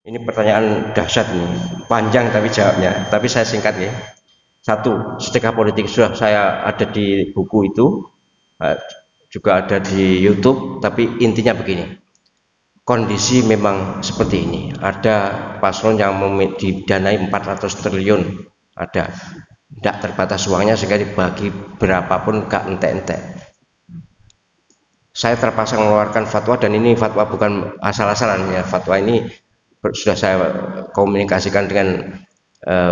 Ini pertanyaan dahsyat nih, panjang tapi jawabnya. Tapi saya singkat ya. Satu, sedekah politik sudah saya ada di buku itu, juga ada di YouTube. Tapi intinya begini, kondisi memang seperti ini. Ada paslon yang didanai 400 triliun, ada tidak terbatas uangnya sehingga dibagi berapapun gak entek-entek. Saya terpaksa mengeluarkan fatwa, dan ini fatwa bukan asal-asalan ya. Fatwa ini sudah saya komunikasikan dengan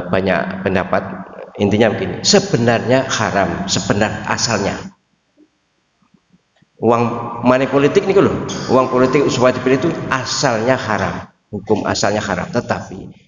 banyak pendapat. Intinya begini, sebenarnya haram, sebenar asalnya. Uang money politik ini loh, uang politik supaya dipilih itu asalnya haram, hukum asalnya haram. Tetapi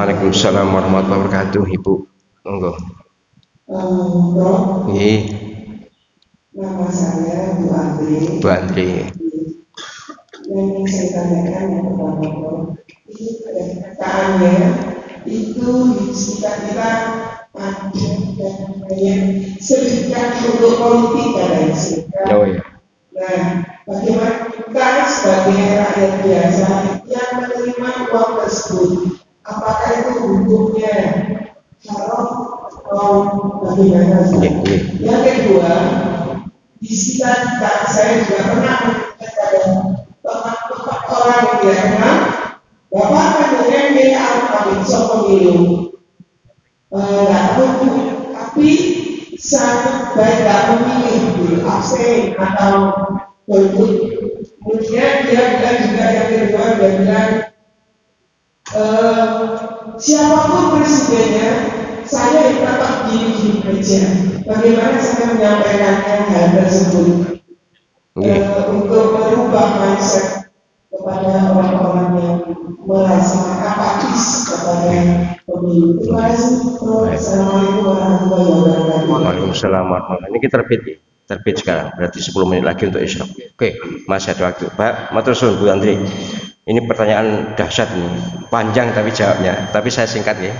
Waalaikumsalam warahmatullahi wabarakatuh, Ibu. Monggo. Nggih. Nama saya Bu Andri. Bu Andri. Yang ingin saya tanyakan yang pertama, ini ada kenyataannya itu di sekitar kita ada dan banyak serikat untuk politik dan serikat. Oh iya. Nah, bagaimana kita sebagai rakyat biasa yang menerima uang tersebut? Apakah itu hukumnya haram atau bagaimana? Yang kedua, di sekitar kita saya juga pernah pada tempat orang yang tidak kenal, bapak kemudian dia ambil pemilu, tapi sangat baik tidak memilih abstain atau golput. Kemudian dia bilang juga yang kedua, dia bilang siapapun presidennya, saya tetap gini aja. Bagaimana saya menyampaikan hal tersebut untuk merubah mindset kepada orang-orang yang merasa apatis kepada pemilu. Terima kasih. Assalamualaikum warahmatullahi wabarakatuh. Waalaikumsalam warahmatullahi wabarakatuh. Ini kita terbit sekarang, berarti 10 menit lagi untuk isyraq. Oke, masih ada waktu. Pak, matur suwun Bu Andri. Ini pertanyaan dahsyat nih, panjang tapi jawabnya. Tapi saya singkat ya.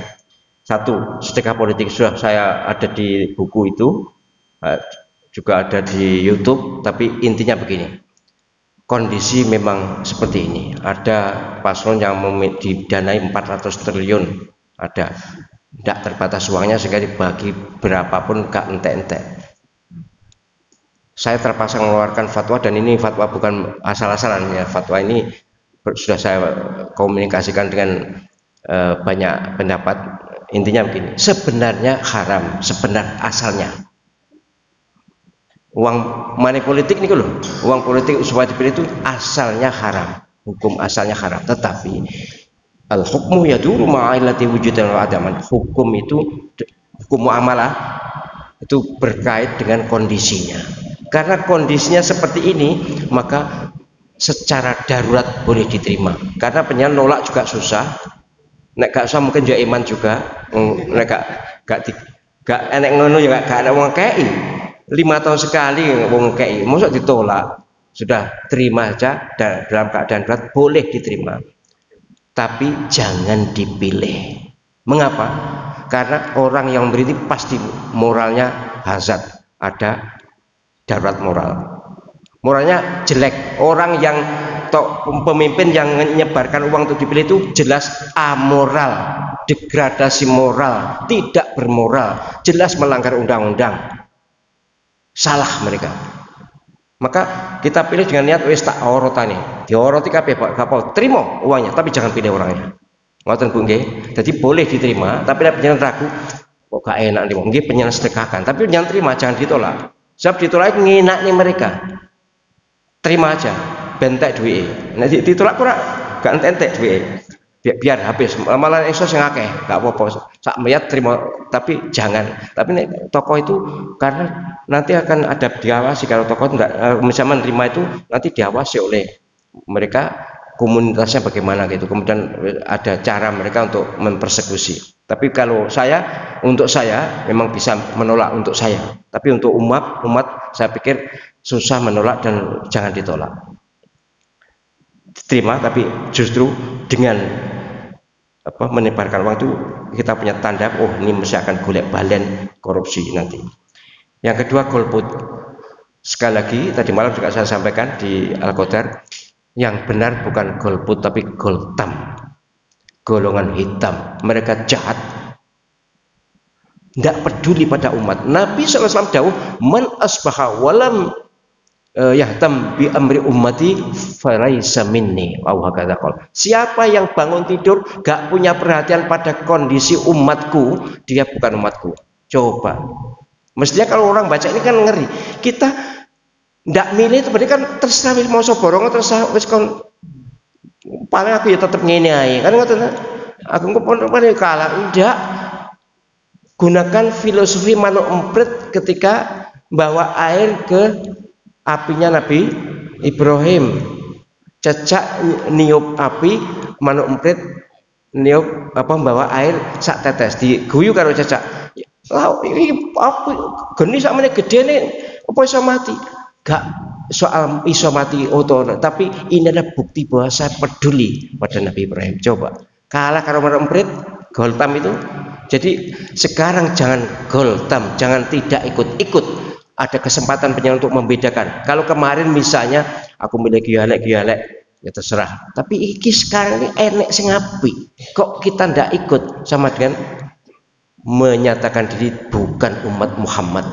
Satu, sedekah politik sudah saya ada di buku itu, juga ada di YouTube. Tapi intinya begini, kondisi memang seperti ini. Ada paslon yang didanai 400 triliun, ada tidak terbatas uangnya sehingga dibagi berapapun gak entek-entek. Saya terpaksa mengeluarkan fatwa, dan ini fatwa bukan asal-asalan ya. Fatwa ini sudah saya komunikasikan dengan banyak pendapat. Intinya begini, sebenarnya haram, sebenar asalnya. Uang money politik ini loh, uang politik supaya dipilih itu asalnya haram, hukum asalnya haram. Tetapi al hukmu yaduru ma'ilati wujudan wa adaman. Hukum itu, hukum muamalah itu berkait dengan kondisinya. Karena kondisinya seperti ini, maka secara darurat boleh diterima. Karena penyanyi nolak juga susah. Nek gak usah mungkin juga iman juga. Nek gak enek ngono ya gak ada wong kei. 5 tahun sekali wong kei, mosok ditolak. Sudah terima aja, dan dalam keadaan darurat boleh diterima. Tapi jangan dipilih. Mengapa? Karena orang yang memberi ini pasti moralnya hazard, ada darurat moral. Moralnya jelek. Orang yang pemimpin yang menyebarkan uang untuk dipilih itu jelas amoral, degradasi moral, tidak bermoral, jelas melanggar undang-undang. Salah mereka. Maka kita pilih dengan niat wis tak orotane. Dioroti kabeh kapal, terima uangnya tapi jangan pilih orangnya. Ngoten Bu nggih. Jadi boleh diterima, tapi nek panjenengan ragu kok gak enak nih, nggih panjenengan sedekahkan, tapi jangan terima, jangan ditolak. Sebab ditolak ngenak nih mereka. Terima aja, bentek duit. Nanti ditolak kurang, gak entek duit. Biar habis. Malah iso sing akeh, gak apa-apa. Sak melihat terima, tapi jangan. Tapi nek tokoh itu karena nanti akan ada diawasi, kalau tokoh enggak misalnya menerima itu nanti diawasi oleh mereka komunitasnya bagaimana gitu, kemudian ada cara mereka untuk mempersekusi. Tapi kalau untuk saya memang bisa menolak untuk saya, tapi untuk umat saya pikir susah menolak dan jangan ditolak, terima, tapi justru dengan menyebarkan uang itu kita punya tanda, oh ini mesti akan golek balen korupsi nanti. Yang kedua, golput. Sekali lagi tadi malam juga saya sampaikan di Al-Qadar, yang benar bukan golput tapi goltam, golongan hitam. Mereka jahat, tidak peduli pada umat. Nabi SAW dawuh, man asbaha walam yahtam bi amri ummati falaisa minni. Siapa yang bangun tidur gak punya perhatian pada kondisi umatku, dia bukan umatku. Coba, mestinya kalau orang baca ini kan ngeri. Kita ndak milih itu berarti kan terserah mau soborong, terserah wis kon paling aku ya tetep ngene ae kan, ngoten. Aku kepon kalah. Ndak, gunakan filosofi manuk emprit ketika bawa air ke apinya Nabi Ibrahim. Cecak niup api, manuk emprit niup bawa air sak tetes, diguyu karo cecak. Lah iki apa geni sak meneh gedene apa iso mati? Gak soal iso mati tapi ini adalah bukti bahwa saya peduli pada Nabi Ibrahim. Coba kalah karo manuk emprit, goltam itu. Jadi sekarang jangan goltam, jangan tidak ikut-ikut. Ada kesempatan penyanyi untuk membedakan. Kalau kemarin misalnya aku milih gialek ya terserah, tapi iki sekarang ini enek sing apik, kok kita ndak ikut, sama dengan menyatakan diri bukan umat Muhammad.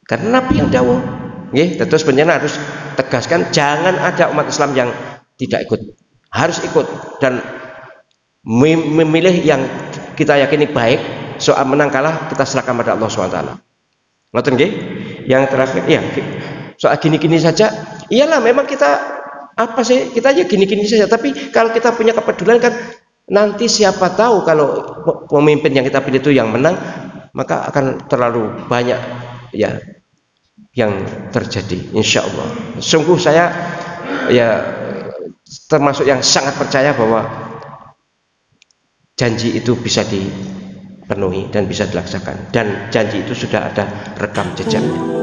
Karena Nabi yang dawuh nggih, terus penyanyi harus tegaskan jangan ada umat Islam yang tidak ikut, harus ikut dan memilih yang kita yakini baik. Soal menang kalah kita serahkan pada Allah SWT. Ngoten nggih? Yang terakhir ya, soal gini-gini saja, iyalah memang kita kita aja gini-gini saja, tapi kalau kita punya kepedulian kan nanti siapa tahu kalau pemimpin yang kita pilih itu yang menang, maka akan terlalu banyak ya yang terjadi, insya Allah. Sungguh saya ya termasuk yang sangat percaya bahwa janji itu bisa dipenuhi dan bisa dilaksanakan, dan janji itu sudah ada rekam jejaknya.